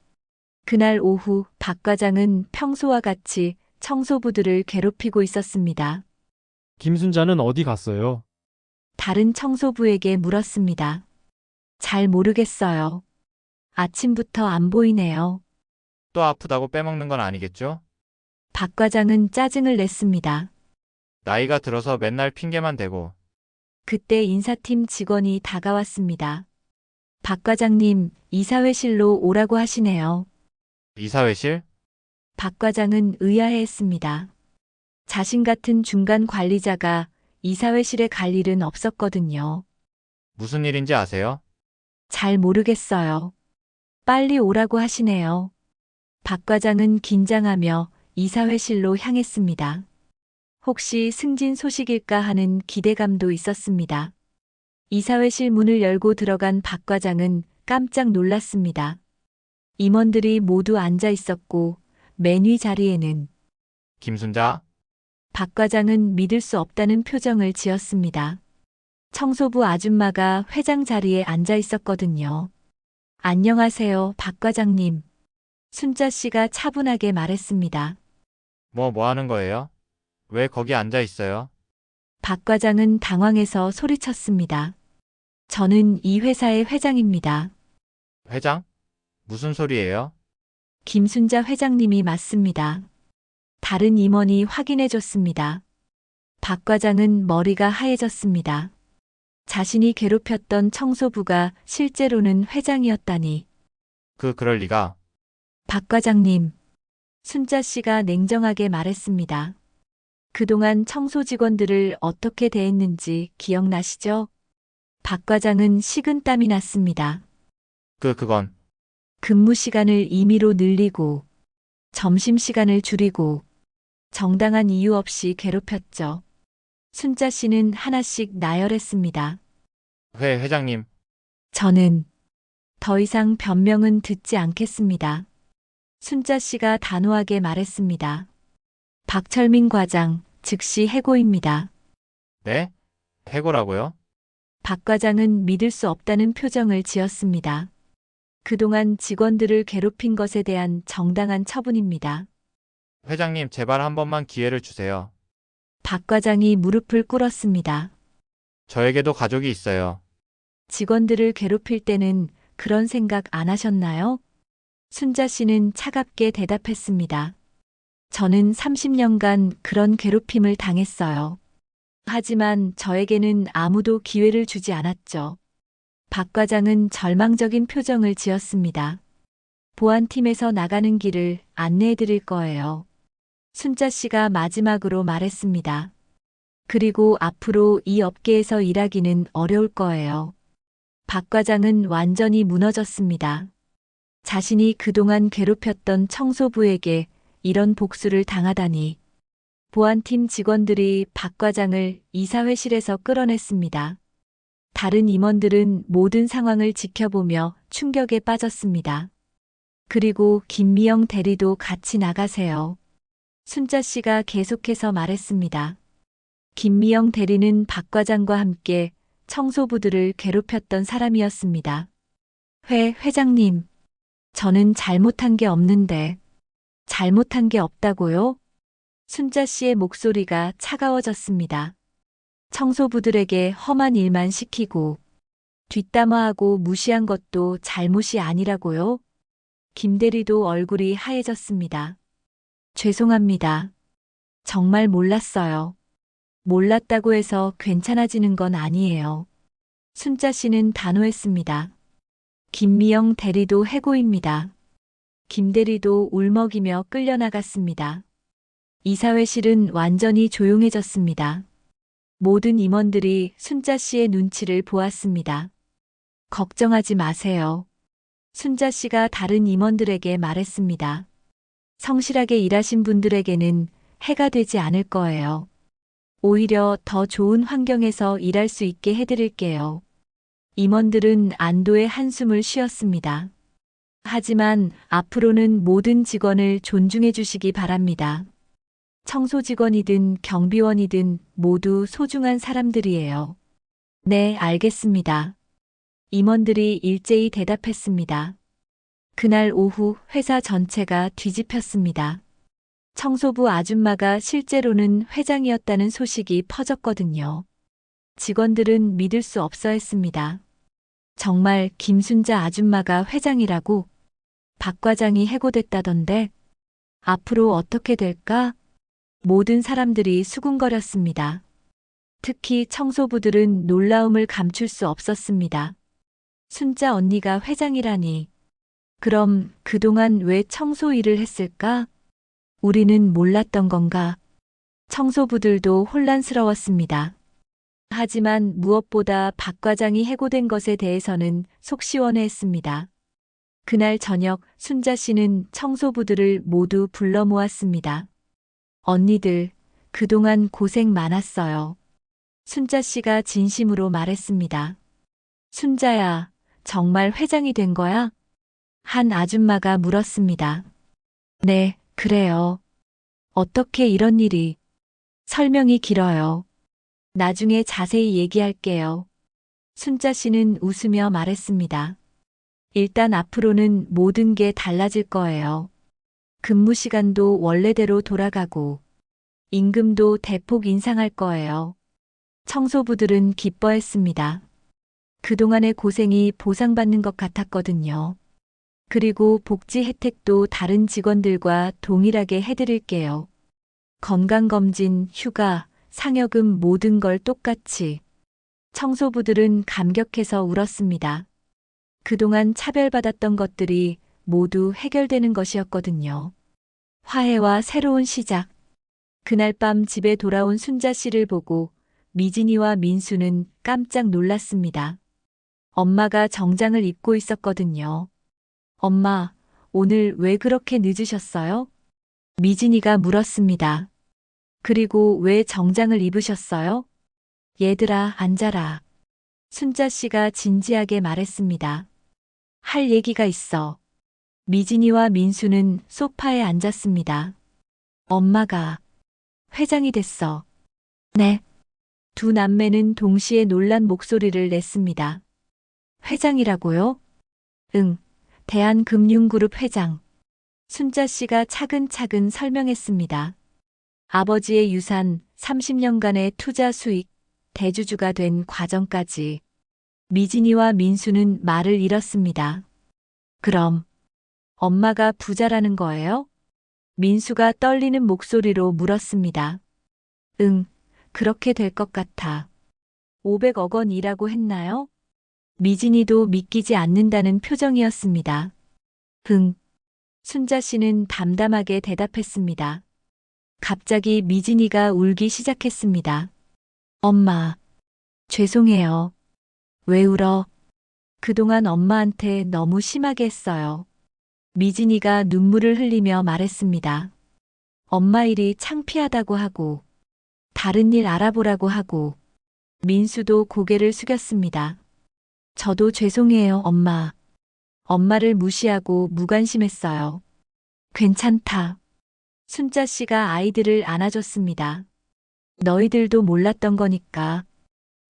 그날 오후 박 과장은 평소와 같이 청소부들을 괴롭히고 있었습니다. 김순자는 어디 갔어요? 다른 청소부에게 물었습니다. 잘 모르겠어요. 아침부터 안 보이네요. 또 아프다고 빼먹는 건 아니겠죠? 박 과장은 짜증을 냈습니다. 나이가 들어서 맨날 핑계만 대고. 그때 인사팀 직원이 다가왔습니다. 박 과장님, 이사회실로 오라고 하시네요. 이사회실? 박 과장은 의아해했습니다. 자신 같은 중간 관리자가 이사회실에 갈 일은 없었거든요. 무슨 일인지 아세요? 잘 모르겠어요. 빨리 오라고 하시네요. 박 과장은 긴장하며 이사회실로 향했습니다. 혹시 승진 소식일까 하는 기대감도 있었습니다. 이사회실 문을 열고 들어간 박 과장은 깜짝 놀랐습니다. 임원들이 모두 앉아 있었고 맨 위 자리에는 김순자? 박 과장은 믿을 수 없다는 표정을 지었습니다. 청소부 아줌마가 회장 자리에 앉아 있었거든요. 안녕하세요, 박 과장님. 순자 씨가 차분하게 말했습니다. 뭐 하는 거예요? 왜 거기 앉아 있어요? 박 과장은 당황해서 소리쳤습니다. 저는 이 회사의 회장입니다. 회장? 무슨 소리예요? 김순자 회장님이 맞습니다. 다른 임원이 확인해 줬습니다. 박 과장은 머리가 하얘졌습니다. 자신이 괴롭혔던 청소부가 실제로는 회장이었다니. 그럴 리가. 박 과장님, 순자 씨가 냉정하게 말했습니다. 그동안 청소 직원들을 어떻게 대했는지 기억나시죠? 박 과장은 식은땀이 났습니다. 그건 근무 시간을 임의로 늘리고 점심 시간을 줄이고 정당한 이유 없이 괴롭혔죠. 순자 씨는 하나씩 나열했습니다. 회장님. 저는 더 이상 변명은 듣지 않겠습니다. 순자 씨가 단호하게 말했습니다. 박철민 과장, 즉시 해고입니다. 네? 해고라고요? 박 과장은 믿을 수 없다는 표정을 지었습니다. 그동안 직원들을 괴롭힌 것에 대한 정당한 처분입니다. 회장님, 제발 한 번만 기회를 주세요. 박 과장이 무릎을 꿇었습니다. 저에게도 가족이 있어요. 직원들을 괴롭힐 때는 그런 생각 안 하셨나요? 순자 씨는 차갑게 대답했습니다. 저는 30년간 그런 괴롭힘을 당했어요. 하지만 저에게는 아무도 기회를 주지 않았죠. 박 과장은 절망적인 표정을 지었습니다. 보안팀에서 나가는 길을 안내해 드릴 거예요. 순자 씨가 마지막으로 말했습니다. 그리고 앞으로 이 업계에서 일하기는 어려울 거예요. 박 과장은 완전히 무너졌습니다. 자신이 그동안 괴롭혔던 청소부에게 이런 복수를 당하다니. 보안팀 직원들이 박 과장을 이사회실에서 끌어냈습니다. 다른 임원들은 모든 상황을 지켜보며 충격에 빠졌습니다. 그리고 김미영 대리도 같이 나가세요. 순자 씨가 계속해서 말했습니다. 김미영 대리는 박 과장과 함께 청소부들을 괴롭혔던 사람이었습니다. 회장님, 저는 잘못한 게 없는데. 잘못한 게 없다고요? 순자 씨의 목소리가 차가워졌습니다. 청소부들에게 험한 일만 시키고 뒷담화하고 무시한 것도 잘못이 아니라고요? 김대리도 얼굴이 하얘졌습니다. 죄송합니다. 정말 몰랐어요. 몰랐다고 해서 괜찮아지는 건 아니에요. 순자 씨는 단호했습니다. 김미영 대리도 해고입니다. 김대리도 울먹이며 끌려나갔습니다. 이사회실은 완전히 조용해졌습니다. 모든 임원들이 순자 씨의 눈치를 보았습니다. 걱정하지 마세요. 순자 씨가 다른 임원들에게 말했습니다. 성실하게 일하신 분들에게는 해가 되지 않을 거예요. 오히려 더 좋은 환경에서 일할 수 있게 해드릴게요. 임원들은 안도의 한숨을 쉬었습니다. 하지만 앞으로는 모든 직원을 존중해 주시기 바랍니다. 청소 직원이든 경비원이든 모두 소중한 사람들이에요. 네, 알겠습니다. 임원들이 일제히 대답했습니다. 그날 오후 회사 전체가 뒤집혔습니다. 청소부 아줌마가 실제로는 회장이었다는 소식이 퍼졌거든요. 직원들은 믿을 수 없어 했습니다. 정말 김순자 아줌마가 회장이라고? 박 과장이 해고됐다던데? 앞으로 어떻게 될까? 모든 사람들이 수군거렸습니다. 특히 청소부들은 놀라움을 감출 수 없었습니다. 순자 언니가 회장이라니. 그럼 그동안 왜 청소 일을 했을까? 우리는 몰랐던 건가? 청소부들도 혼란스러웠습니다. 하지만 무엇보다 박 과장이 해고된 것에 대해서는 속 시원해했습니다. 그날 저녁 순자 씨는 청소부들을 모두 불러 모았습니다. 언니들, 그동안 고생 많았어요. 순자 씨가 진심으로 말했습니다. 순자야, 정말 회장이 된 거야? 한 아줌마가 물었습니다. 네, 그래요. 어떻게 이런 일이? 설명이 길어요. 나중에 자세히 얘기할게요. 순자 씨는 웃으며 말했습니다. 일단 앞으로는 모든 게 달라질 거예요. 근무 시간도 원래대로 돌아가고, 임금도 대폭 인상할 거예요. 청소부들은 기뻐했습니다. 그동안의 고생이 보상받는 것 같았거든요. 그리고 복지 혜택도 다른 직원들과 동일하게 해드릴게요. 건강검진, 휴가, 상여금 모든 걸 똑같이. 청소부들은 감격해서 울었습니다. 그동안 차별받았던 것들이 모두 해결되는 것이었거든요. 화해와 새로운 시작. 그날 밤 집에 돌아온 순자 씨를 보고 미진이와 민수는 깜짝 놀랐습니다. 엄마가 정장을 입고 있었거든요. 엄마, 오늘 왜 그렇게 늦으셨어요? 미진이가 물었습니다. 그리고 왜 정장을 입으셨어요? 얘들아, 앉아라. 순자 씨가 진지하게 말했습니다. 할 얘기가 있어. 미진이와 민수는 소파에 앉았습니다. 엄마가 회장이 됐어. 네. 두 남매는 동시에 놀란 목소리를 냈습니다. 회장이라고요? 응. 대한금융그룹 회장. 순자 씨가 차근차근 설명했습니다. 아버지의 유산, 30년간의 투자 수익, 대주주가 된 과정까지. 미진이와 민수는 말을 잃었습니다. 그럼 엄마가 부자라는 거예요? 민수가 떨리는 목소리로 물었습니다. 응, 그렇게 될 것 같아. 500억 원이라고 했나요? 미진이도 믿기지 않는다는 표정이었습니다. 응. 순자 씨는 담담하게 대답했습니다. 갑자기 미진이가 울기 시작했습니다. 엄마, 죄송해요. 왜 울어? 그동안 엄마한테 너무 심하게 했어요. 미진이가 눈물을 흘리며 말했습니다. 엄마 일이 창피하다고 하고, 다른 일 알아보라고 하고, 민수도 고개를 숙였습니다. 저도 죄송해요, 엄마. 엄마를 무시하고 무관심했어요. 괜찮다. 순자 씨가 아이들을 안아줬습니다. 너희들도 몰랐던 거니까.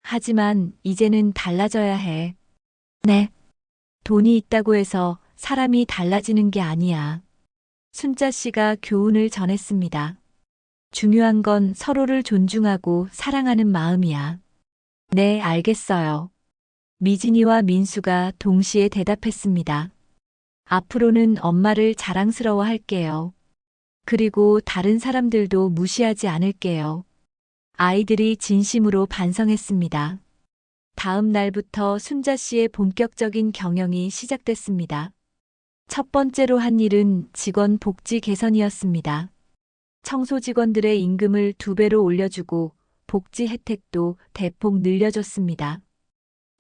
하지만 이제는 달라져야 해. 네. 돈이 있다고 해서 사람이 달라지는 게 아니야. 순자 씨가 교훈을 전했습니다. 중요한 건 서로를 존중하고 사랑하는 마음이야. 네, 알겠어요. 미진이와 민수가 동시에 대답했습니다. 앞으로는 엄마를 자랑스러워 할게요. 그리고 다른 사람들도 무시하지 않을게요. 아이들이 진심으로 반성했습니다. 다음 날부터 순자 씨의 본격적인 경영이 시작됐습니다. 첫 번째로 한 일은 직원 복지 개선이었습니다. 청소 직원들의 임금을 2배로 올려주고 복지 혜택도 대폭 늘려줬습니다.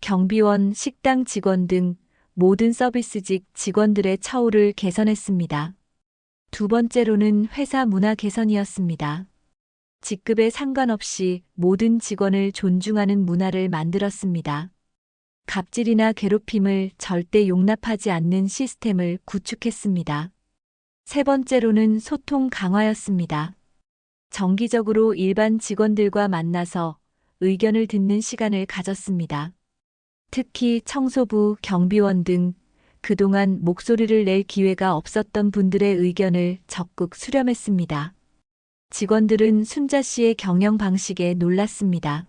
경비원, 식당 직원 등 모든 서비스직 직원들의 처우를 개선했습니다. 두 번째로는 회사 문화 개선이었습니다. 직급에 상관없이 모든 직원을 존중하는 문화를 만들었습니다. 갑질이나 괴롭힘을 절대 용납하지 않는 시스템을 구축했습니다. 세 번째로는 소통 강화였습니다. 정기적으로 일반 직원들과 만나서 의견을 듣는 시간을 가졌습니다. 특히 청소부, 경비원 등 그동안 목소리를 낼 기회가 없었던 분들의 의견을 적극 수렴했습니다. 직원들은 순자 씨의 경영 방식에 놀랐습니다.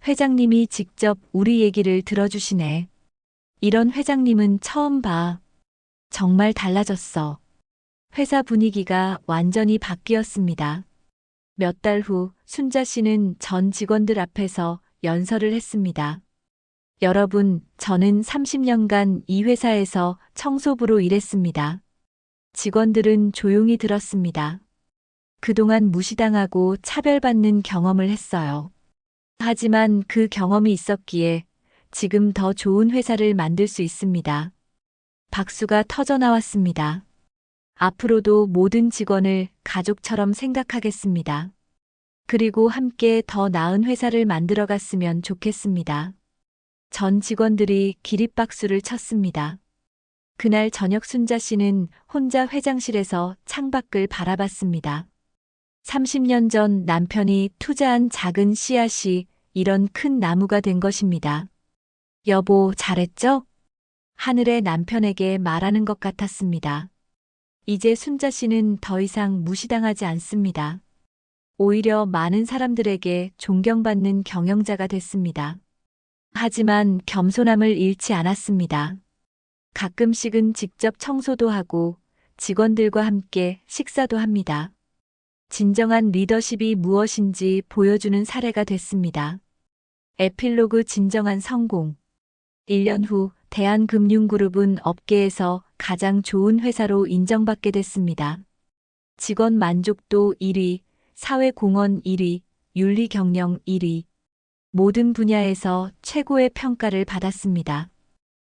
회장님이 직접 우리 얘기를 들어주시네. 이런 회장님은 처음 봐. 정말 달라졌어. 회사 분위기가 완전히 바뀌었습니다. 몇 달 후 순자 씨는 전 직원들 앞에서 연설을 했습니다. 여러분, 저는 30년간 이 회사에서 청소부로 일했습니다. 직원들은 조용히 들었습니다. 그동안 무시당하고 차별받는 경험을 했어요. 하지만 그 경험이 있었기에 지금 더 좋은 회사를 만들 수 있습니다. 박수가 터져 나왔습니다. 앞으로도 모든 직원을 가족처럼 생각하겠습니다. 그리고 함께 더 나은 회사를 만들어 갔으면 좋겠습니다. 전 직원들이 기립박수를 쳤습니다. 그날 저녁 순자 씨는 혼자 회장실에서 창밖을 바라봤습니다. 30년 전 남편이 투자한 작은 씨앗이 이런 큰 나무가 된 것입니다. 여보, 잘했죠? 하늘의 남편에게 말하는 것 같았습니다. 이제 순자 씨는 더 이상 무시당하지 않습니다. 오히려 많은 사람들에게 존경받는 경영자가 됐습니다. 하지만 겸손함을 잃지 않았습니다. 가끔씩은 직접 청소도 하고 직원들과 함께 식사도 합니다. 진정한 리더십이 무엇인지 보여주는 사례가 됐습니다. 에필로그 진정한 성공. 1년 후 대한금융그룹은 업계에서 가장 좋은 회사로 인정받게 됐습니다. 직원 만족도 1위, 사회공헌 1위, 윤리경영 1위. 모든 분야에서 최고의 평가를 받았습니다.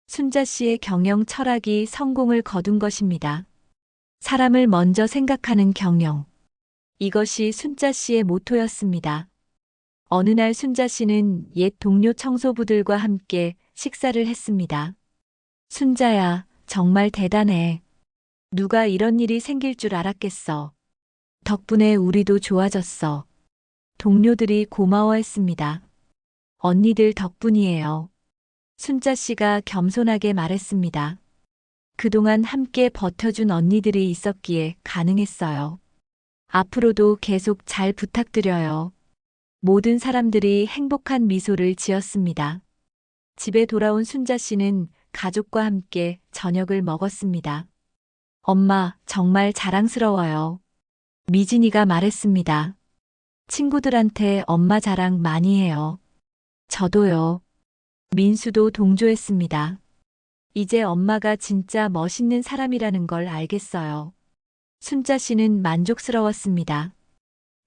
순자 씨의 경영 철학이 성공을 거둔 것입니다. 사람을 먼저 생각하는 경영. 이것이 순자 씨의 모토였습니다. 어느 날 순자 씨는 옛 동료 청소부들과 함께 식사를 했습니다. 순자야, 정말 대단해. 누가 이런 일이 생길 줄 알았겠어. 덕분에 우리도 좋아졌어. 동료들이 고마워했습니다. 언니들 덕분이에요. 순자 씨가 겸손하게 말했습니다. 그동안 함께 버텨준 언니들이 있었기에 가능했어요. 앞으로도 계속 잘 부탁드려요. 모든 사람들이 행복한 미소를 지었습니다. 집에 돌아온 순자 씨는 가족과 함께 저녁을 먹었습니다. 엄마, 정말 자랑스러워요. 미진이가 말했습니다. 친구들한테 엄마 자랑 많이 해요. 저도요. 민수도 동조했습니다. 이제 엄마가 진짜 멋있는 사람이라는 걸 알겠어요. 순자 씨는 만족스러웠습니다.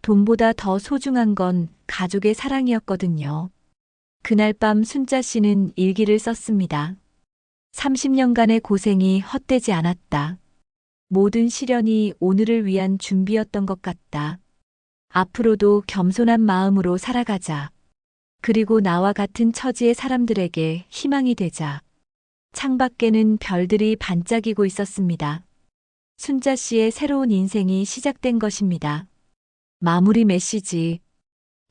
돈보다 더 소중한 건 가족의 사랑이었거든요. 그날 밤 순자 씨는 일기를 썼습니다. 30년간의 고생이 헛되지 않았다. 모든 시련이 오늘을 위한 준비였던 것 같다. 앞으로도 겸손한 마음으로 살아가자. 그리고 나와 같은 처지의 사람들에게 희망이 되자. 창밖에는 별들이 반짝이고 있었습니다. 순자 씨의 새로운 인생이 시작된 것입니다. 마무리 메시지.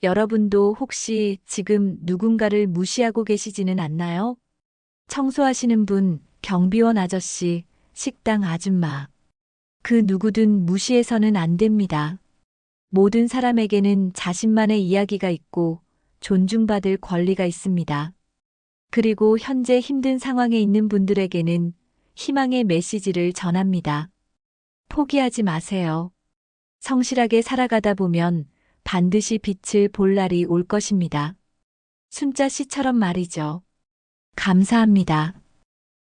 여러분도 혹시 지금 누군가를 무시하고 계시지는 않나요? 청소하시는 분, 경비원 아저씨, 식당 아줌마. 그 누구든 무시해서는 안 됩니다. 모든 사람에게는 자신만의 이야기가 있고 존중받을 권리가 있습니다. 그리고 현재 힘든 상황에 있는 분들에게는 희망의 메시지를 전합니다. 포기하지 마세요. 성실하게 살아가다 보면 반드시 빛을 볼 날이 올 것입니다. 순자 씨처럼 말이죠. 감사합니다.